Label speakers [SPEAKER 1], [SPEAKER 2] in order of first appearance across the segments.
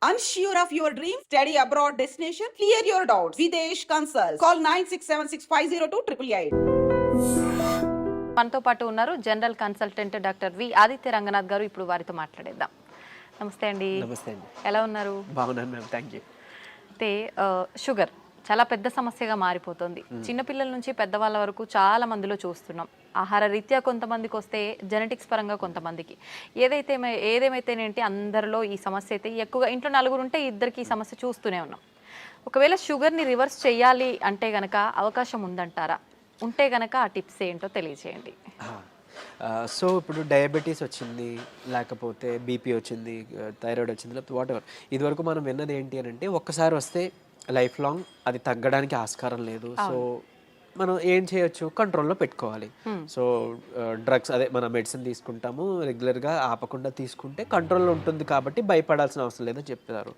[SPEAKER 1] Unsure of your dream? Study abroad destination? Clear your doubts. Videsh Consult. Call 9676502888.
[SPEAKER 2] మనతో పాటు ఉన్నారు general consultant doctor V Aditya Ranganath గారు. ఇప్పుడు వారితో మాట్లాడేద్దాం. నమస్తే అండి.
[SPEAKER 3] నమస్తే అండి.
[SPEAKER 2] ఎలా ఉన్నారు?
[SPEAKER 3] బాగున్నాను మ్యామ్, థ్యాంక్ యూ.
[SPEAKER 2] అయితే షుగర్ చాలా పెద్ద సమస్యగా మారిపోతుంది. చిన్నపిల్లల నుంచి పెద్దవాళ్ళ వరకు చాలా మందిలో చూస్తున్నాం. ఆహార రీత్యా కొంతమందికి వస్తే, జెనెటిక్స్ పరంగా కొంతమందికి. ఏదేమైతేనేంటి అందరిలో ఈ సమస్య అయితే ఎక్కువగా, ఇంట్లో నలుగురు ఉంటే ఇద్దరికి ఈ సమస్య చూస్తూనే ఉన్నాం. ఒకవేళ షుగర్ని రివర్స్ చేయాలి అంటే గనక అవకాశం ఉందంటారా? ఉంటే గనక ఆ టిప్స్ ఏంటో తెలియజేయండి.
[SPEAKER 3] సో ఇప్పుడు డయాబెటీస్ వచ్చింది, లేకపోతే బీపీ వచ్చింది, థైరాయిడ్ వచ్చింది, లేకపోతే వాట్ ఎవర్, ఇదివరకు మనం విన్నది ఏంటి అని అంటే ఒక్కసారి వస్తే లైఫ్ లాంగ్ అది తగ్గడానికి ఆస్కారం లేదు. సో మనం ఏం చేయొచ్చు, కంట్రోల్లో పెట్టుకోవాలి. సో డ్రగ్స్, అదే మన మెడిసిన్ తీసుకుంటాము రెగ్యులర్గా, ఆపకుండా తీసుకుంటే కంట్రోల్లో ఉంటుంది కాబట్టి భయపడాల్సిన అవసరం లేదని చెప్తారు.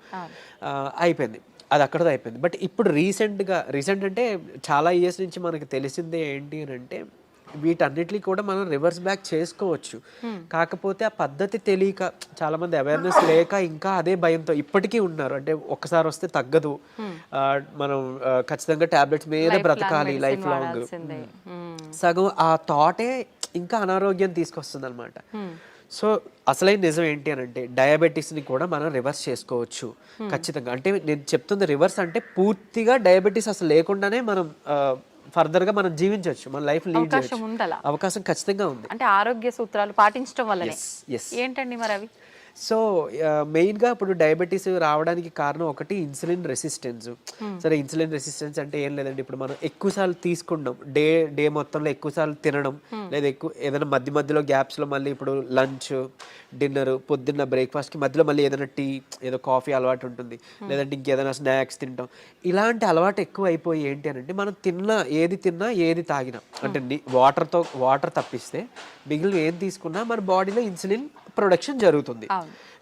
[SPEAKER 3] అయిపోయింది, అది అక్కడతో అయిపోయింది. బట్ ఇప్పుడు రీసెంట్ అంటే చాలా ఇయర్స్ నుంచి మనకి తెలిసిందే ఏంటి అని అంటే వీటన్నిటిని కూడా మనం రివర్స్ బ్యాక్ చేసుకోవచ్చు. కాకపోతే ఆ పద్ధతి తెలియక, చాలా మంది అవేర్నెస్ లేక ఇంకా అదే భయంతో ఇప్పటికీ ఉన్నారు. అంటే ఒక్కసారి వస్తే తగ్గదు, మనం ఖచ్చితంగా టాబ్లెట్స్ మీద బ్రతకాలి లైఫ్ లాంగ్. సగం ఆ థాటే ఇంకా అనారోగ్యం తీసుకొస్తుంది అనమాట. సో అసలైన నిజం ఏంటి అని అంటే డయాబెటీస్ని కూడా మనం రివర్స్ చేసుకోవచ్చు ఖచ్చితంగా. అంటే నేను చెప్తుంది రివర్స్ అంటే పూర్తిగా డయాబెటీస్ అసలు లేకుండానే మనం ఫర్దర్గా మనం జీవించవచ్చు, మన లైఫ్ లీడ్ చేయొచ్చు. అవకాశం ఖచ్చితంగా ఉంది.
[SPEAKER 2] అంటే ఆరోగ్య సూత్రాలు పాటించడం వల్ల ఏంటండి మరి అవి?
[SPEAKER 3] సో మెయిన్గా ఇప్పుడు డయాబెటీస్ రావడానికి కారణం ఒకటి ఇన్సులిన్ రెసిస్టెన్స్. సరే, ఇన్సులిన్ రెసిస్టెన్స్ అంటే ఏం లేదండి, ఇప్పుడు మనం ఎక్కువసార్లు తీసుకుంటాం, డే మొత్తంలో ఎక్కువసార్లు తినడం, లేదా ఏదైనా మధ్యలో గ్యాప్స్లో మళ్ళీ ఇప్పుడు లంచ్, డిన్నర్, పొద్దున్న బ్రేక్ఫాస్ట్కి మధ్యలో మళ్ళీ ఏదైనా టీ, ఏదో కాఫీ అలవాటు ఉంటుంది, లేదంటే ఇంకేదైనా స్నాక్స్ తింటాం. ఇలాంటి అలవాటు ఎక్కువ అయిపోయి ఏంటి అని అంటే మనం ఏది తిన్నా ఏది తాగినా, అంటే వాటర్ తప్పిస్తే మిగిలిన ఏం తీసుకున్నా మన బాడీలో ఇన్సులిన్ ప్రొడక్షన్ జరుగుతుంది.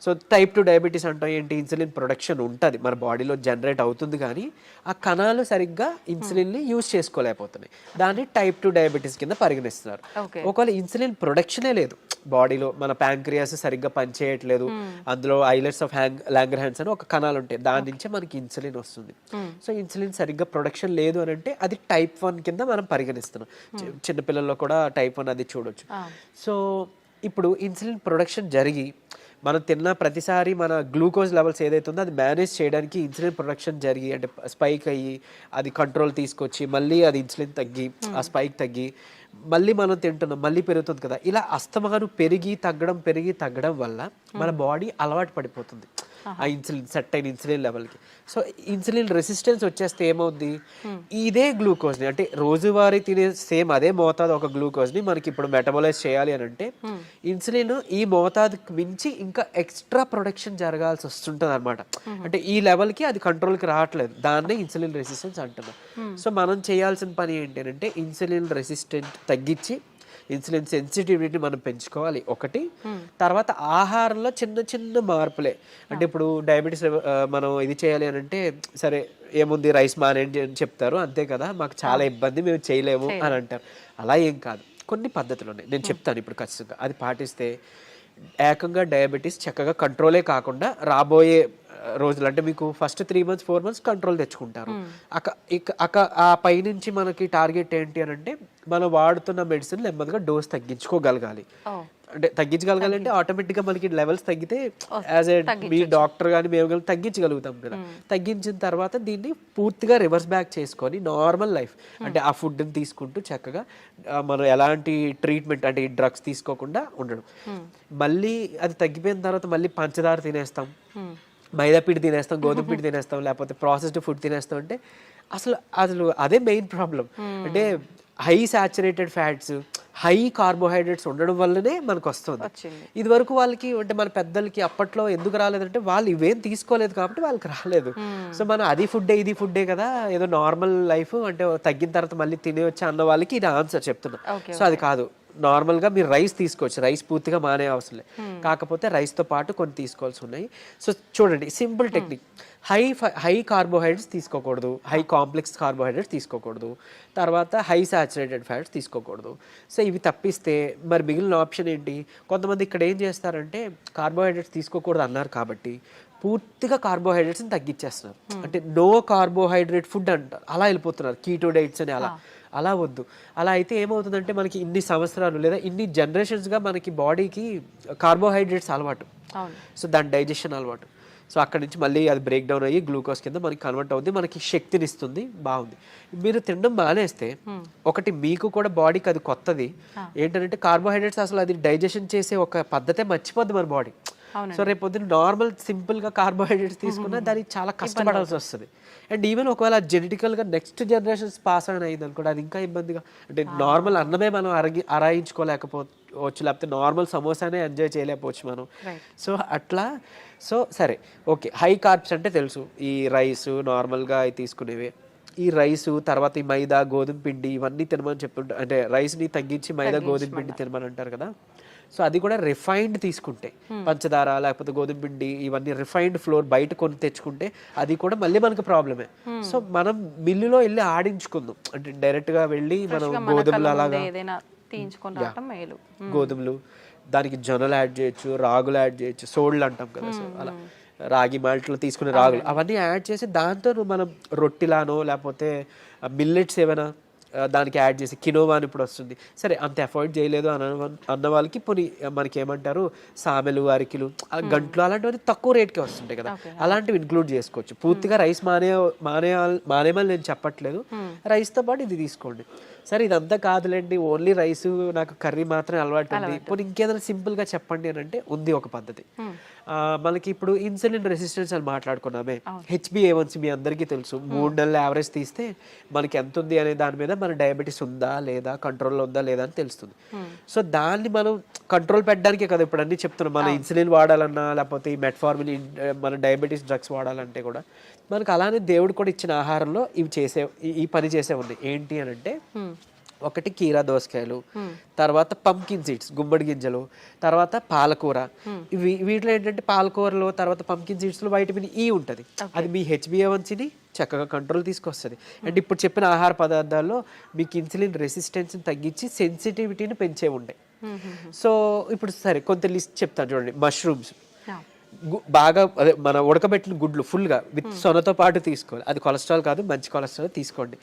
[SPEAKER 3] సో టైప్ 2 డయాబెటీస్ అంటాం ఏంటి, ఇన్సులిన్ ప్రొడక్షన్ ఉంటుంది మన బాడీలో, జనరేట్ అవుతుంది, కానీ ఆ కణాలు సరిగ్గా ఇన్సులిన్ని యూజ్ చేసుకోలేకపోతున్నాయి. దాన్ని టైప్ 2 డయాబెటీస్ కింద పరిగణిస్తున్నారు. ఒకవేళ ఇన్సులిన్ ప్రొడక్షనే లేదు బాడీలో, మన ప్యాంక్రియాస్ సరిగ్గా పనిచేయట్లేదు, అందులో ఐలెట్స్ ఆఫ్ లాంగర్హాన్స్ అని ఒక కణాలు ఉంటాయి, దాని నుంచే మనకి ఇన్సులిన్ వస్తుంది. సో ఇన్సులిన్ సరిగ్గా ప్రొడక్షన్ లేదు అని అంటే అది టైప్ 1 కింద మనం పరిగణిస్తున్నాం. చిన్నపిల్లల్లో కూడా టైప్ 1 అది చూడొచ్చు. సో ఇప్పుడు ఇన్సులిన్ ప్రొడక్షన్ జరిగి మనం తిన్న ప్రతిసారి మన గ్లూకోజ్ లెవెల్స్ ఏదైతే ఉందో అది మేనేజ్ చేయడానికి ఇన్సులిన్ ప్రొడక్షన్ జరిగి, అంటే స్పైక్ అయ్యి అది కంట్రోల్ తీసుకొచ్చి మళ్ళీ అది ఇన్సులిన్ తగ్గి, ఆ స్పైక్ తగ్గి మళ్ళీ మనం తింటున్నాం, మళ్ళీ పెరుగుతుంది కదా. ఇలా అస్తమానం పెరిగి తగ్గడం వల్ల మన బాడీ అలవాటు పడిపోతుంది ఆ ఇన్సులిన్, సెట్ అయిన ఇన్సులిన్ లెవెల్కి. సో ఇన్సులిన్ రెసిస్టెన్స్ వచ్చేస్తే ఏమవుద్ది, ఇదే గ్లూకోజ్ని, అంటే రోజువారీ తినే సేమ్ అదే మోతాదు ఒక గ్లూకోజ్ని మనకి ఇప్పుడు మెటబలైజ్ చేయాలి అని అంటే ఇన్సులిన్ ఈ మోతాదుకి మించి ఇంకా ఎక్స్ట్రా ప్రొడక్షన్ జరగాల్సి వస్తుంటుంది అనమాట. అంటే ఈ లెవెల్కి అది కంట్రోల్కి రావట్లేదు, దాన్నే ఇన్సులిన్ రెసిస్టెన్స్ అంటున్నాం. సో మనం చేయాల్సిన పని ఏంటి అంటే ఇన్సులిన్ రెసిస్టెంట్ తగ్గించి ఇన్సులిన్ సెన్సిటివిటీని మనం పెంచుకోవాలి ఒకటి. తర్వాత ఆహారంలో చిన్న మార్పులే, అంటే ఇప్పుడు డయాబెటీస్ మనం ఇది చేయాలి అని అంటే సరే ఏముంది రైస్ మానేయండి అని చెప్తారు, అంతే కదా, మాకు చాలా ఇబ్బంది, మేము చేయలేము అని అంటారు. అలా ఏం కాదు, కొన్ని పద్ధతులు ఉన్నాయి, నేను చెప్తాను ఇప్పుడు ఖచ్చితంగా. అది పాటిస్తే ఏకంగా డయాబెటీస్ చక్కగా కంట్రోలే కాకుండా రాబోయే రోజులు, అంటే మీకు ఫస్ట్ 3 months 4 months కంట్రోల్ తెచ్చుకుంటారు. ఆ పైనుంచి మనకి టార్గెట్ ఏంటి అని అంటే మనం వాడుతున్న మెడిసిన్ నెమ్మదిగా డోస్ తగ్గించుకోగలగాలి. అంటే తగ్గించగలగాలి అంటే ఆటోమేటిక్గా మనకి లెవెల్స్ తగ్గితే యాజ్ ఏ మీ డాక్టర్ కానీ మేము కానీ తగ్గించగలుగుతాం కదా. తగ్గించిన తర్వాత దీన్ని పూర్తిగా రివర్స్ బ్యాక్ చేసుకొని నార్మల్ లైఫ్, అంటే ఆ ఫుడ్ని తీసుకుంటూ చక్కగా మనం ఎలాంటి ట్రీట్మెంట్, అంటే ఈ డ్రగ్స్ తీసుకోకుండా ఉండడం. మళ్ళీ అది తగ్గిపోయిన తర్వాత మళ్ళీ పంచదార తినేస్తాం, మైదా పిండి తినేస్తాం, గోధుమ పిండి తినేస్తాం, లేకపోతే ప్రాసెస్డ్ ఫుడ్ తినేస్తాం. అంటే అసలు అదే మెయిన్ ప్రాబ్లం. అంటే high saturated fats, high carbohydrates ఉండడం వల్లనే మనకు వస్తుంది. ఇది వరకు వాళ్ళకి, అంటే మన పెద్దలకి అప్పట్లో ఎందుకు రాలేదంటే వాళ్ళు ఇవేం తీసుకోలేదు కాబట్టి వాళ్ళకి రాలేదు. సో మనం అది ఫుడ్డే ఇది ఫుడ్డే కదా, ఏదో నార్మల్ లైఫ్, అంటే తగ్గిన తర్వాత మళ్ళీ తినేవచ్చు అన్న వాళ్ళకి ఇది ఆన్సర్ చెప్తున్నా. సో అది కాదు, నార్మల్గా మీరు రైస్ తీసుకోవచ్చు, రైస్ పూర్తిగా మానే అవసరం లేదు, కాకపోతే రైస్తో పాటు కొన్ని తీసుకోవాల్సి ఉన్నాయి. సో చూడండి, సింపుల్ టెక్నిక్, హై కార్బోహైడ్రేట్స్ తీసుకోకూడదు, హై కాంప్లెక్స్ కార్బోహైడ్రేట్స్ తీసుకోకూడదు, తర్వాత హై సాచురేటెడ్ ఫ్యాట్స్ తీసుకోకూడదు. సో ఇవి తప్పిస్తే మరి మిగిలిన ఆప్షన్ ఏంటి? కొంతమంది ఇక్కడ ఏం చేస్తారంటే కార్బోహైడ్రేట్స్ తీసుకోకూడదు అన్నారు కాబట్టి పూర్తిగా కార్బోహైడ్రేట్స్ని తగ్గించేస్తున్నారు. అంటే నో కార్బోహైడ్రేట్ ఫుడ్ అంటారు, అలా వెళ్ళిపోతున్నారు. కీటో డైట్స్ అని అలా వద్దు. అలా అయితే ఏమవుతుందంటే మనకి ఇన్ని సంవత్సరాలు లేదా ఇన్ని జనరేషన్స్గా మనకి బాడీకి కార్బోహైడ్రేట్స్ అలవాటు, సో దాని డైజెషన్ అలవాటు. సో అక్కడి నుంచి మళ్ళీ అది బ్రేక్ డౌన్ అయ్యి గ్లూకోజ్ కింద మనకి కన్వర్ట్ అవుతుంది, మనకి శక్తిని ఇస్తుంది. బాగుంది. మీరు తినడం మానేస్తే ఒకటి మీకు కూడా బాడీకి అది కొత్తది ఏంటంటే కార్బోహైడ్రేట్స్ అసలు అది డైజెషన్ చేసే ఒక పద్ధతే మర్చిపోద్ది మన బాడీ. సో రేపు పొద్దున్న నార్మల్ సింపుల్గా కార్బోహైడ్రేట్స్ తీసుకున్నా దానికి చాలా కష్టపడాల్సి వస్తుంది. అండ్ ఈవెన్ ఒకవేళ జెనెటికల్గా నెక్స్ట్ జనరేషన్స్ పాస్ ఆన్ అయింది అనుకోండి, అది ఇంకా ఇబ్బందిగా. అంటే నార్మల్ అన్నమే మనం అరాయించుకోలేకపోవచ్చు, లేకపోతే నార్మల్ సమోసానే ఎంజాయ్ చేయలేకపోవచ్చు మనం. సో అట్లా సో సరే ఓకే, హై కార్బ్స్ అంటే తెలుసు, ఈ రైస్ నార్మల్గా తీసుకునేవి. ఈ రైసు తర్వాత ఈ మైదా గోధుమ పిండి ఇవన్నీ తినమని చెప్తుంటారు. అంటే రైస్ని తగ్గించి మైదా గోధుమ పిండి తినమని అంటారు కదా. సో అది కూడా రిఫైన్డ్ తీసుకుంటే, పంచదార లేకపోతే గోధుమ పిండి ఇవన్నీ రిఫైన్డ్ ఫ్లోర్ బయట కొని తెచ్చుకుంటే అది కూడా మళ్ళీ మనకు ప్రాబ్లమే. సో మనం మిల్లులో వెళ్ళి ఆడించుకుందాం, అంటే డైరెక్ట్గా వెళ్ళి మనం గోధుమలు అలాగా గోధుమలు, దానికి జొన్నలు యాడ్ చేయొచ్చు, రాగులు యాడ్ చేయొచ్చు, సోళ్ళు అంటాం కదా, సో అలా రాగి మాల్ట్లో తీసుకునే రాగులు అవన్నీ యాడ్ చేసి దాంతో మనం రొట్టిలానో లేకపోతే మిల్లెట్స్ ఏమైనా దానికి యాడ్ చేసి, కినోవా అని ఇప్పుడు వస్తుంది. సరే అంత అఫోర్డ్ చేయలేదు అన్న వాళ్ళకి పోనీ మనకి ఏమంటారు సామెలు, అరికిలు, గంటలు అలాంటివన్నీ తక్కువ రేట్కే వస్తుంటాయి కదా, అలాంటివి ఇంక్లూడ్ చేసుకోవచ్చు. పూర్తిగా రైస్ మానేమని నేను చెప్పట్లేదు, రైస్తో పాటు ఇది తీసుకోండి. సరే ఇదంతా కాదులేండి, ఓన్లీ రైస్ నాకు కర్రీ మాత్రమే అలవాటు ఉంది, పోనీ ఇంకేదైనా సింపుల్గా చెప్పండి అని అంటే ఉంది ఒక పద్ధతి. మనకి ఇప్పుడు ఇన్సులిన్ రెసిస్టెన్స్ అని మాట్లాడుకున్నామే, HbA1c మీ అందరికీ తెలుసు. 3 నెలల యావరేజ్ తీస్తే మనకి ఎంత ఉంది అనే దాని మీద మన డయాబెటీస్ ఉందా లేదా, కంట్రోల్లో ఉందా లేదా అని తెలుస్తుంది. సో దాన్ని మనం కంట్రోల్ పెట్టడానికే కదా ఇప్పుడు అన్ని చెప్తున్నాం. మన ఇన్సులిన్ వాడాలన్నా లేకపోతే ఈ మెట్ఫార్మిన్ మన డయాబెటీస్ డ్రగ్స్ వాడాలంటే కూడా మనకు అలానే దేవుడు కూడా ఇచ్చిన ఆహారంలో ఈ పని చేసే ఉంది. ఏంటి అని అంటే ఒకటి కీరా దోసకాయలు, తర్వాత పంకిన్ సీడ్స్ గుమ్మడి గింజలు, తర్వాత పాలకూర. వీటిలో ఏంటంటే పాలకూరలో తర్వాత పంకిన్ సీడ్స్లో వైటమిన్ ఈ ఉంటుంది, అది మీ HbA1cని చక్కగా కంట్రోల్ తీసుకొస్తుంది. అండ్ ఇప్పుడు చెప్పిన ఆహార పదార్థాల్లో మీకు ఇన్సులిన్ రెసిస్టెన్స్ని తగ్గించి సెన్సిటివిటీని పెంచే ఉంటాయి. సో ఇప్పుడు సరే కొంత లిస్ట్ చెప్తాను చూడండి. మష్రూమ్స్ బాగా అదే మన ఉడకబెట్టిన గుడ్లు ఫుల్గా విత్ సొనతో పాటు తీసుకోవాలి, అది కొలెస్ట్రాల్ కాదు, మంచి కొలెస్ట్రాల్ తీసుకోండి.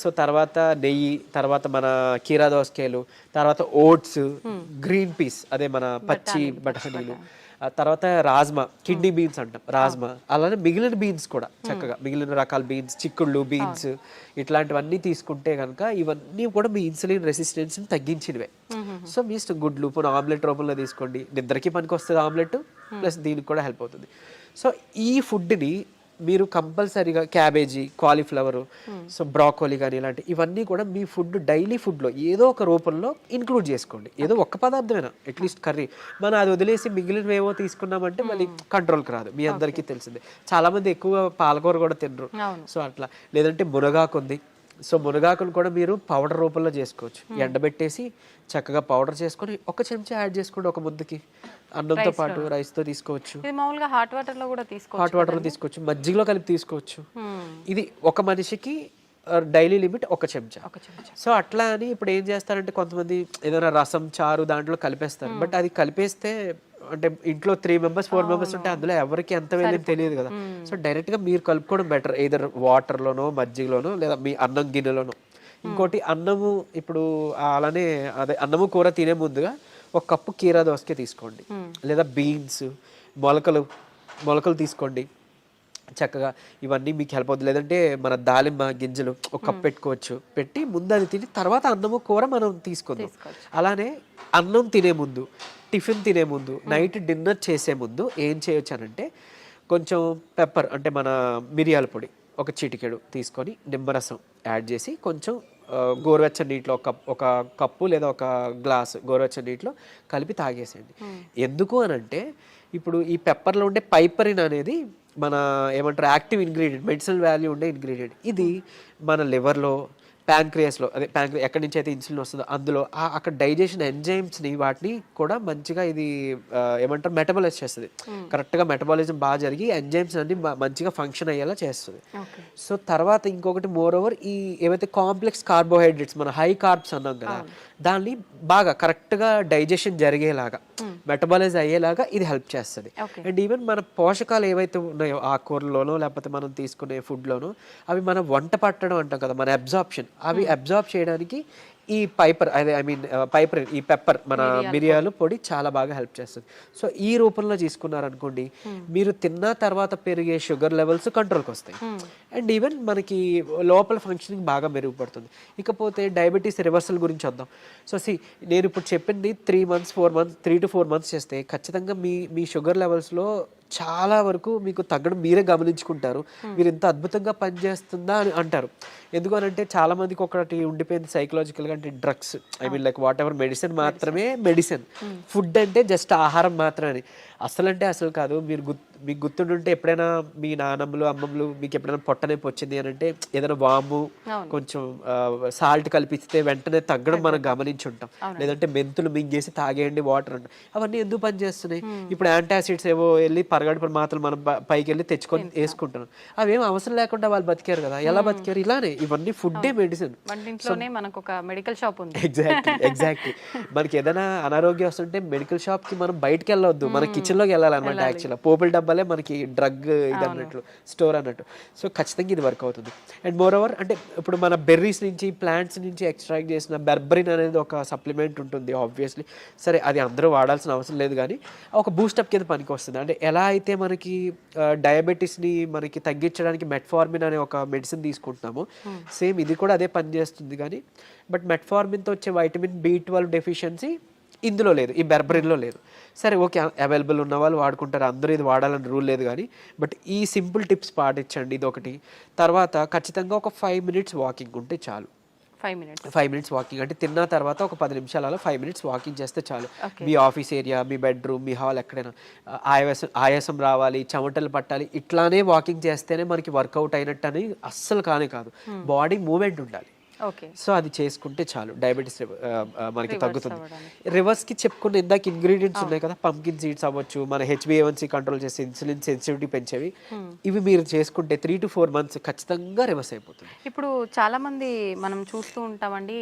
[SPEAKER 3] సో తర్వాత నెయ్యి, తర్వాత మన కీరా దోసకాయలు, తర్వాత ఓట్స్, గ్రీన్ పీస్ అదే మన పచ్చి బఠానీలు, తర్వాత రాజ్మా, కిడ్నీ బీన్స్ అంటాం రాజ్మా, అలానే మిగిలిన బీన్స్ కూడా చక్కగా మిగిలిన రకాల బీన్స్, చిక్కుళ్ళు బీన్స్ ఇట్లాంటివన్నీ తీసుకుంటే కనుక ఇవన్నీ కూడా మీ ఇన్సులిన్ రెసిస్టెన్స్ని తగ్గించినవే. సో మీ ఇష్టం, గుడ్లు ఇప్పుడు ఆమ్లెట్ రూపంలో తీసుకోండి, నిద్రకి పనికి వస్తుంది ఆమ్లెట్, ప్లస్ దీనికి కూడా హెల్ప్ అవుతుంది. సో ఈ ఫుడ్ని మీరు కంపల్సరీగా క్యాబేజీ, కాలీఫ్లవరు, సో బ్రాకోలీ కానీ ఇలాంటి ఇవన్నీ కూడా మీ ఫుడ్ డైలీ ఫుడ్లో ఏదో ఒక రూపంలో ఇంక్లూడ్ చేసుకోండి. ఏదో ఒక్క పదార్థమైనా అట్లీస్ట్ కర్రీ, మనం అది వదిలేసి మిగిలినవేవో తీసుకున్నామంటే మళ్ళీ కంట్రోల్కి రాదు. మీ అందరికీ తెలిసిందే, చాలామంది ఎక్కువ పాలకూర కూడా తినరు. సో అట్లా, లేదంటే మునగాకు ఉంది, సో మునగాకును కూడా మీరు పౌడర్ రూపంలో చేసుకోవచ్చు. ఎండబెట్టేసి చక్కగా పౌడర్ చేసుకొని ఒక చెంచా యాడ్ చేసుకోండి ఒక ముద్దకి, అన్నంతో పాటు రైస్తో తీసుకోవచ్చు.
[SPEAKER 2] హాట్ వాటర్లో కూడా
[SPEAKER 3] తీసుకోవచ్చు, మజ్జిగలో కలిపి తీసుకోవచ్చు. ఇది ఒక మనిషికి డైలీ లిమిట్ ఒక చెంచా. సో అట్లా అని ఇప్పుడు ఏం చేస్తారంటే కొంతమంది ఏదైనా రసం, చారు దాంట్లో కలిపేస్తారు. బట్ అది కలిపేస్తే అంటే ఇంట్లో 3 members 4 members ఉంటే అందులో ఎవరికి ఎంత వెళ్ళేది తెలియదు కదా. సో డైరెక్ట్గా మీరు కలుపుకోవడం బెటర్, ఏదర్ వాటర్లోనో మజ్జిగలోనో లేదా మీ అన్నం గిన్నెలోనో. ఇంకోటి అన్నము, ఇప్పుడు అలానే అదే అన్నము కూర తినే ముందుగా 1 కప్పు కీరా దోసకాయ తీసుకోండి, లేదా బీన్స్, మొలకలు తీసుకోండి చక్కగా. ఇవన్నీ మీకు హెల్ప్ అవుతుంది. లేదంటే మన దాలిమ్మ గింజలు 1 కప్ పెట్టుకోవచ్చు, పెట్టి ముందు అది తిని తర్వాత అన్నము కూర మనం తీసుకుందాం. అలానే అన్నం తినే ముందు, టిఫిన్ తినే ముందు, నైట్ డిన్నర్ చేసే ముందు ఏం చేయొచ్చు అనంటే కొంచెం పెప్పర్ అంటే మన మిరియాల పొడి 1 చిటికెడు తీసుకొని నిమ్మరసం యాడ్ చేసి కొంచెం గోరువెచ్చని నీటిలో ఒక కప్పు లేదా 1 గ్లాసు గోరువెచ్చని నీటిలో కలిపి తాగేసేయండి. ఎందుకు అనంటే ఇప్పుడు ఈ పెప్పర్లో ఉండే పైపరిన్ అనేది మన ఏమంటారు యాక్టివ్ ఇంగ్రీడియంట్, మెడిసినల్ వాల్యూ ఉండే ఇంగ్రీడియంట్. ఇది మన లివర్లో, ప్యాంక్రియాస్లో, అదే ఎక్కడి నుంచి అయితే ఇన్సులిన్ వస్తుందో అందులో అక్కడ డైజెషన్ ఎంజైమ్స్ని వాటిని కూడా మంచిగా ఇది ఏమంటారు మెటబాలైజ్ చేస్తుంది. కరెక్ట్గా మెటబాలిజం బాగా జరిగి ఎంజైమ్స్ అన్ని మంచిగా ఫంక్షన్ అయ్యేలా చేస్తుంది. సో తర్వాత ఇంకొకటి మోర్ ఓవర్ ఈ ఏవైతే కాంప్లెక్స్ కార్బోహైడ్రేట్స్, మన హై కార్బ్స్ అన్నాం కదా, దాన్ని బాగా కరెక్ట్గా డైజెషన్ జరిగేలాగా మెటబాలైజ్ అయ్యేలాగా ఇది హెల్ప్ చేస్తుంది. అండ్ ఈవెన్ మన పోషకాలు ఏవైతే ఉన్నాయో ఆకుకూరలోనో లేకపోతే మనం తీసుకునే ఫుడ్లోనో అవి మనం వంట పట్టడం అంటాం కదా, మన అబ్జార్ప్షన్, అవి అబ్జార్బ్ చేయడానికి ఈ పైపర్ అదే పైపర్ ఈ పెప్పర్ మన మిరియాలు పొడి చాలా బాగా హెల్ప్ చేస్తుంది. సో ఈ రూపంలో తీసుకున్నారనుకోండి, మీరు తిన్న తర్వాత పెరిగే షుగర్ లెవెల్స్ కంట్రోల్కి వస్తాయి. అండ్ ఈవెన్ మనకి లోపల ఫంక్షనింగ్ బాగా మెరుగుపడుతుంది. ఇకపోతే డయాబెటీస్ రివర్సల్ గురించి వద్దాం. సో నేను ఇప్పుడు చెప్పింది 3 to 4 months చేస్తే ఖచ్చితంగా మీ షుగర్ లెవెల్స్లో చాలా వరకు మీకు తగ్గడం మీరే గమనించుకుంటారు. మీరు ఇంత అద్భుతంగా పనిచేస్తుందా అని అంటారు. ఎందుకనంటే చాలా మందికి ఒకటి ఉండిపోయింది సైకలాజికల్గా, అంటే drugs, I mean like what ever medicine మాత్రమే మెడిసిన్, ఫుడ్ అంటే జస్ట్ ఆహారం మాత్రమే. అసలు కాదు. మీకు గుర్తుండుంటే ఎప్పుడైనా మీ నాన్నమ్మలు అమ్మమ్మలు మీకు ఎప్పుడైనా పొట్టనొప్పి వచ్చింది అని అంటే ఏదైనా వాము కొంచెం సాల్ట్ కలిపిస్తే వెంటనే తగ్గడం మనం గమనించి ఉంటాం. లేదంటే మెంతులు మింగేసి తాగేయండి వాటర్ అంటాం. అవన్నీ ఎందుకు పనిచేస్తున్నాయి? ఇప్పుడు యాంటాసిడ్స్ ఏవో వెళ్ళి పరగడుపున మాత్రలు మనం పైకి వెళ్ళి తెచ్చుకొని వేసుకుంటున్నాం. అవేం అవసరం లేకుండా వాళ్ళు బతికారు కదా. ఎలా బతికారు? ఇలానే. ఇవన్నీ ఫుడ్డే మెడిసిన్. ఎగ్జాక్ట్లీ. మనకి ఏదైనా అనారోగ్యం వస్తుంటే మెడికల్ షాప్ కి మనం బయటకు వెళ్ళొద్దు, మన కిచెన్ లోకి వెళ్ళాలన్నమాట. యాక్చువల్గా పోపుల డబ్బాలే మనకి డ్రగ్ ఇది అన్నట్లు, స్టోర్ అన్నట్టు. సో ఖచ్చితంగా ఇది వర్క్ అవుతుంది. అండ్ మోర్ ఓవర్ అంటే ఇప్పుడు మన బెర్రీస్ నుంచి ప్లాంట్స్ నుంచి ఎక్స్ట్రాక్ట్ చేసిన బెర్బరిన్ అనేది ఒక సప్లిమెంట్ ఉంటుంది ఆబ్వియస్లీ. సరే అది అందరూ వాడాల్సిన అవసరం లేదు, కానీ ఒక బూస్టప్ కింద పనికి వస్తుంది. అంటే ఎలా అయితే మనకి డయాబెటీస్ని మనకి తగ్గించడానికి మెట్ఫార్మిన్ అనే ఒక మెడిసిన్ తీసుకుంటున్నామో సేమ్ ఇది కూడా అదే పని చేస్తుంది. కానీ బట్ మెట్ఫార్మిన్తో వచ్చే వైటమిన్ B12 డెఫిషియన్సీ ఇందులో లేదు, ఈ బెర్బరిన్లో లేదు. సరే ఓకే, అవైలబుల్ ఉన్న వాళ్ళు వాడుకుంటారు, అందరూ ఇది వాడాలని రూల్ లేదు. కానీ బట్ ఈ సింపుల్ టిప్స్ పాటించండి, ఇది ఒకటి. తర్వాత ఖచ్చితంగా ఒక 5 minutes వాకింగ్ ఉంటే చాలు. 5 minutes వాకింగ్ అంటే తిన్న తర్వాత ఒక 10 నిమిషాలు అలా 5 minutes వాకింగ్ చేస్తే చాలు. మీ ఆఫీస్ ఏరియా, మీ బెడ్రూమ్, మీ హాల్ ఎక్కడైనా ఆయాసం రావాలి, చెమటలు పట్టాలి, ఇట్లానే వాకింగ్ చేస్తేనే మనకి వర్కౌట్ అయినట్టు అని అస్సలు కాదు. బాడీ మూమెంట్ ఉండాలి. సో అది చేసుకుంటే చాలు, డయాబెటీస్ మనకి తగ్గుతుంది. రివర్స్కి చెప్పుకున్న ఇందాక ఇంగ్రీడియంట్స్ ఉన్నాయి కదా, పంకిన్ సీడ్స్ అవ్వచ్చు, మన HbA1c కంట్రోల్ చేసే ఇన్సులిన్ సెన్సిటివిటీ పెంచేవి, ఇవి మీరు చేసుకుంటే 3 to 4 months ఖచ్చితంగా రివర్స్ అయిపోతుంది.
[SPEAKER 2] ఇప్పుడు చాలా మంది మనం చూస్తూ ఉంటామండి,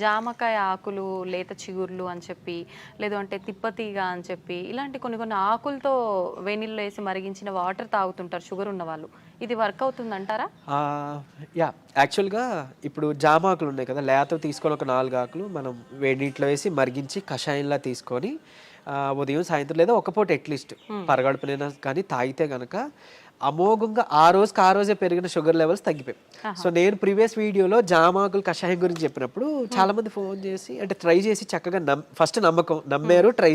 [SPEAKER 2] జామకాయ ఆకులు, లేత చిగుర్లు అని చెప్పి, లేదు అంటే తిప్పతీగ అని చెప్పి, ఇలాంటి కొన్ని ఆకులతో వేణిల్లో వేసి మరిగించిన వాటర్ తాగుతుంటారు షుగర్ ఉన్న వాళ్ళు. ఇది వర్క్ అవుతుంది అంటారా?
[SPEAKER 3] యాక్చువల్గా ఇప్పుడు జామాకులు ఉన్నాయి కదా, లేత తీసుకొని ఒక 4 ఆకులు మనం వేడి నీటిలో వేసి మరిగించి కషాయంలా తీసుకొని ఉదయం సాయంత్రం లేదా ఒక పూట అట్లీస్ట్ పరగడుపునైనా కానీ తాగితే కనుక అమోఘంగా ఆ రోజే పెరిగిన షుగర్ లెవెల్స్ తగ్గిపోయాయి. సో నేను ప్రీవియస్ వీడియోలో జామాకులు కషాయం గురించి చెప్పినప్పుడు చాలా మంది ఫోన్ చేసి అంటే ట్రై చేసి చక్కగా ఫస్ట్ నమ్మారు, ట్రై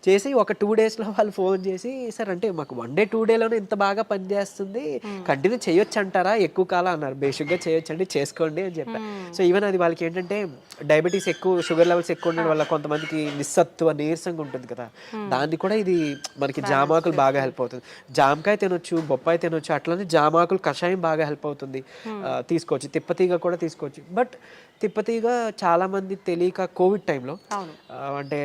[SPEAKER 3] చేసి ఒక 2 daysలో వాళ్ళు ఫోన్ చేసి, సార్ అంటే మాకు 1 day 2 dayలోనే ఇంత బాగా పనిచేస్తుంది, కంటిన్యూ చేయొచ్చు అంటారా, ఎక్కువ కాలం అన్నారు. బేసిక్గా చేయొచ్చు అండి, చేసుకోండి అని చెప్పారు. సో ఈవెన్ అది వాళ్ళకి ఏంటంటే డయాబెటీస్ ఎక్కువ, షుగర్ లెవెల్స్ ఎక్కువ ఉండడం వల్ల కొంతమందికి నిస్సత్తువ, నీరసంగా ఉంటుంది కదా, దాన్ని కూడా ఇది మనకి జామాకులు బాగా హెల్ప్ అవుతుంది. జామకాయ తినొచ్చు, బొప్పాయి తినొచ్చు, అట్లనే జామాకులు కషాయం బాగా హెల్ప్ అవుతుంది, తీసుకోవచ్చు. తిప్పతీగ కూడా తీసుకోవచ్చు. బట్ తిప్పతీగ చాలా మంది తెలియక కోవిడ్ టైంలో అంటే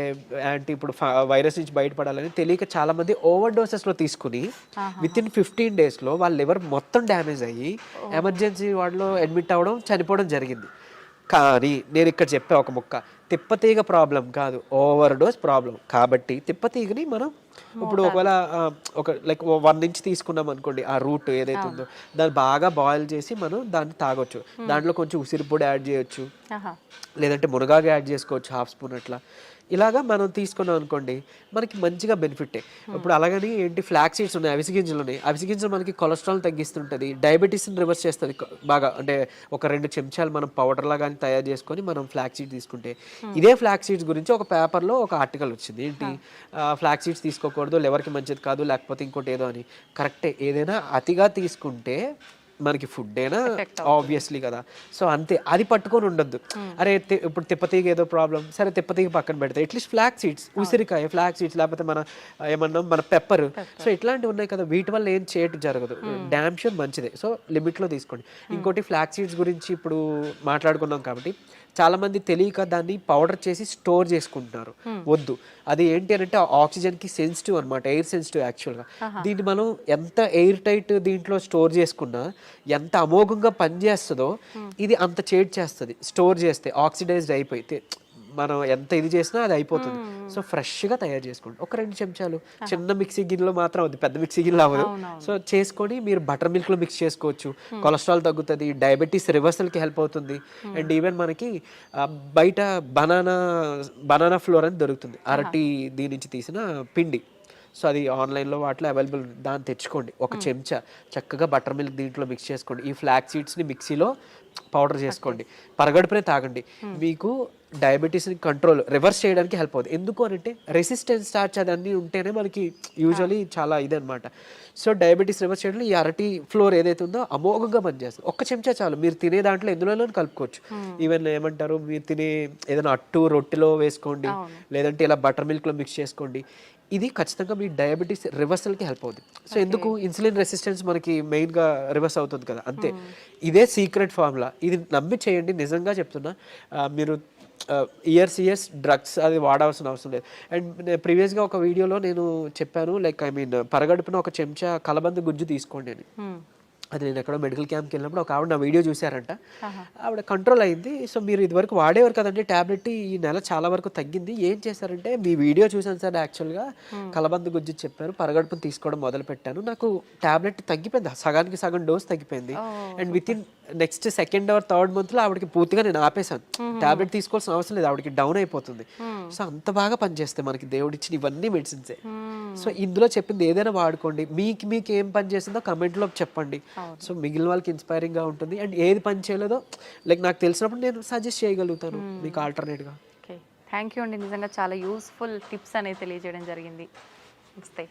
[SPEAKER 3] ఇప్పుడు వైరస్ నుంచి బయటపడాలని తెలియక చాలా మంది ఓవర్ డోసెస్లో తీసుకుని వితిన్ 15 daysలో వాళ్ళ లివర్ మొత్తం డ్యామేజ్ అయ్యి ఎమర్జెన్సీ వార్డులో అడ్మిట్ అవ్వడం, చనిపోవడం జరిగింది. కానీ నేను ఇక్కడ చెప్పే ఒక ముక్క, తిప్పతీగ ప్రాబ్లం కాదు, ఓవర్ డోస్ ప్రాబ్లం. కాబట్టి తిప్పతీగని మనం ఇప్పుడు ఒకవేళ ఒక లైక్ 1 inch తీసుకున్నాం అనుకోండి, ఆ రూట్ ఏదైతే ఉందో దాన్ని బాగా బాయిల్ చేసి మనం దాన్ని తాగొచ్చు. దాంట్లో కొంచెం ఉసిరి పొడి యాడ్ చేయొచ్చు, లేదంటే మునగాకు యాడ్ చేసుకోవచ్చు 1/2 spoon అట్లా. ఇలాగా మనం తీసుకున్నాం అనుకోండి మనకి మంచిగా బెనిఫిటే. ఇప్పుడు అలాగని ఏంటి ఫ్లాక్ సీడ్స్ ఉన్నాయి, అవిసె గింజలు ఉన్నాయి. అవిసె గింజలు మనకి కొలెస్ట్రాల్ తగ్గిస్తుంటుంది, డయాబెటీస్ని రివర్స్ చేస్తుంది బాగా. అంటే ఒక 2 చెంచాలు మనం పౌడర్ లాగా తయారు చేసుకొని మనం ఫ్లాక్ సీడ్స్ తీసుకుంటే, ఇదే ఫ్లాక్ సీడ్స్ గురించి ఒక పేపర్లో ఒక ఆర్టికల్ వచ్చింది. ఏంటి, ఫ్లాక్ సీడ్స్ తీసుకోకూడదు, లివర్కి మంచిది కాదు, లేకపోతే ఇంకోటి ఏదో అని. కరెక్టే, ఏదైనా అతిగా తీసుకుంటే మనకి ఫుడ్ అయినా ఆబ్వియస్లీ కదా. సో అంతే, అది పట్టుకొని ఉండొద్దు. అరే ఇప్పుడు తిప్పతీగ ఏదో ప్రాబ్లం, సరే తిప్పతీగ పక్కన పెడితే అట్లీస్ట్ ఫ్లాక్ సీడ్స్, ఉసిరికాయ, ఫ్లాక్ సీడ్స్, లేకపోతే మన పెప్పర్, సో ఇట్లాంటివి ఉన్నాయి కదా, వీటి వల్ల ఏం చేయటం జరగదు, డ్యామ్ షూర్ మంచిదే. సో లిమిట్లో తీసుకోండి. ఇంకోటి ఫ్లాక్ సీడ్స్ గురించి ఇప్పుడు మాట్లాడుకున్నాం కాబట్టి చాలా మంది తెలియక దాన్ని పౌడర్ చేసి స్టోర్ చేసుకుంటున్నారు. వద్దు, అది ఏంటి అని అంటే ఆక్సిజన్కి సెన్సిటివ్ అనమాట, ఎయిర్ సెన్సిటివ్ యాక్చువల్గా. దీన్ని మనం ఎంత ఎయిర్ టైట్ దీంట్లో స్టోర్ చేసుకున్నా, ఎంత అమోఘంగా పనిచేస్తుందో ఇది అంత చేడ్ చేస్తుంది స్టోర్ చేస్తే, ఆక్సిడైజ్డ్ అయిపోయి మనం ఎంత ఇది చేసినా అది అయిపోతుంది. సో ఫ్రెష్గా తయారు చేసుకోండి. ఒక 2 చెంచాలు చిన్న మిక్సీ గిన్నెలో మాత్రం అవుతుంది, పెద్ద మిక్సీ గిన్నెలో అవ్వదు. సో చేసుకొని మీరు బటర్ మిల్క్లో మిక్స్ చేసుకోవచ్చు. కొలెస్ట్రాల్ తగ్గుతుంది, డయాబెటీస్ రివర్సల్కి హెల్ప్ అవుతుంది. అండ్ ఈవెన్ మనకి బయట బనానా ఫ్లోర్ అని దొరుకుతుంది, అరటి దీని నుంచి తీసిన పిండి. సో అది ఆన్లైన్లో వాటిలో అవైలబుల్, దాన్ని తెచ్చుకోండి. ఒక చెంచా చక్కగా బటర్ మిల్క్ దీంట్లో మిక్స్ చేసుకోండి. ఈ ఫ్లాక్ సీడ్స్ని మిక్సీలో పౌడర్ చేసుకోండి, పరగడుపునే తాగండి. మీకు డయాబెటీస్ని రివర్స్ చేయడానికి హెల్ప్ అవుతుంది. ఎందుకు అంటే రెసిస్టెన్స్ స్టార్చ్ అదన్నీ ఉంటేనే మనకి యూజువలీ చాలా ఇదనమాట. సో డయాబెటీస్ రివర్స్ చేయడంలో ఈ అరటి ఫ్లోర్ ఏదైతే ఉందో అమోఘంగా పనిచేస్తుంది. ఒక్క చెంచా చాలు, మీరు తినే దాంట్లో ఎందులో కలుపుకోవచ్చు. ఈవెన్ ఏమంటారు, మీరు తినే ఏదైనా అట్టు రొట్టెలో వేసుకోండి, లేదంటే ఇలా బటర్ మిల్క్లో మిక్స్ చేసుకోండి. ఇది ఖచ్చితంగా మీ డయాబెటీస్ రివర్సల్కి హెల్ప్ అవుతుంది. సో ఎందుకు, ఇన్సులిన్ రెసిస్టెన్స్ మనకి మెయిన్గా రివర్స్ అవుతుంది కదా, అంతే. ఇదే సీక్రెట్ ఫార్ములా, ఇది నమ్మి చేయండి. నిజంగా చెప్తున్నా, మీరు ఇయర్స్ డ్రగ్స్ అది వాడాల్సిన అవసరం లేదు. అండ్ ప్రీవియస్గా ఒక వీడియోలో నేను చెప్పాను, లైక్ పరగడుపున ఒక చెంచా కలబంద గుజ్జు తీసుకోండి అని. అది నేను ఎక్కడో మెడికల్ క్యాంప్కి వెళ్ళినప్పుడు ఒక ఆవిడ నా వీడియో చూసారంట, ఆవిడ కంట్రోల్ అయింది. సో మీరు ఇదివరకు వాడేవారు కదండి ట్యాబ్లెట్, ఈ నెల చాలా వరకు తగ్గింది. ఏం చేశారంటే, మీ వీడియో చూసాను సార్, యాక్చువల్గా కలబంద గుజ్జు చెప్పారు, పరగడుపును తీసుకోవడం మొదలు పెట్టాను, నాకు ట్యాబ్లెట్ తగ్గిపోయింది, సగానికి సగం డోస్ తగ్గిపోయింది. And with in next 2nd or 3rd monthలో ఆవిడకి పూర్తిగా నేను ఆపేశాను, ట్యాబ్లెట్ తీసుకోవాల్సిన అవసరం లేదు, ఆవిడకి డౌన్ అయిపోతుంది. సో అంత బాగా పనిచేస్తాయి మనకి దేవుడు ఇచ్చిన ఇవన్నీ మెడిసిన్సే. సో ఇందులో చెప్పింది ఏదైనా వాడుకోండి. మీకు ఏం పని చేసిందో కమెంట్లో చెప్పండి. సో మిగిలిన వాళ్ళకి ఇన్స్పైరింగ్గా ఉంటుంది. అండ్ ఏది పని చేయలేదో లైక్ నాకు తెలిసినప్పుడు నేను సజెస్ట్ చేయగలుగుతాను మీకు ఆల్టర్నేట్గా.
[SPEAKER 2] ఓకే, థ్యాంక్ యూ అండి, నిజంగా చాలా యూస్ఫుల్ టిప్స్ అనేది తెలియజేయడం జరిగింది. నమస్తే.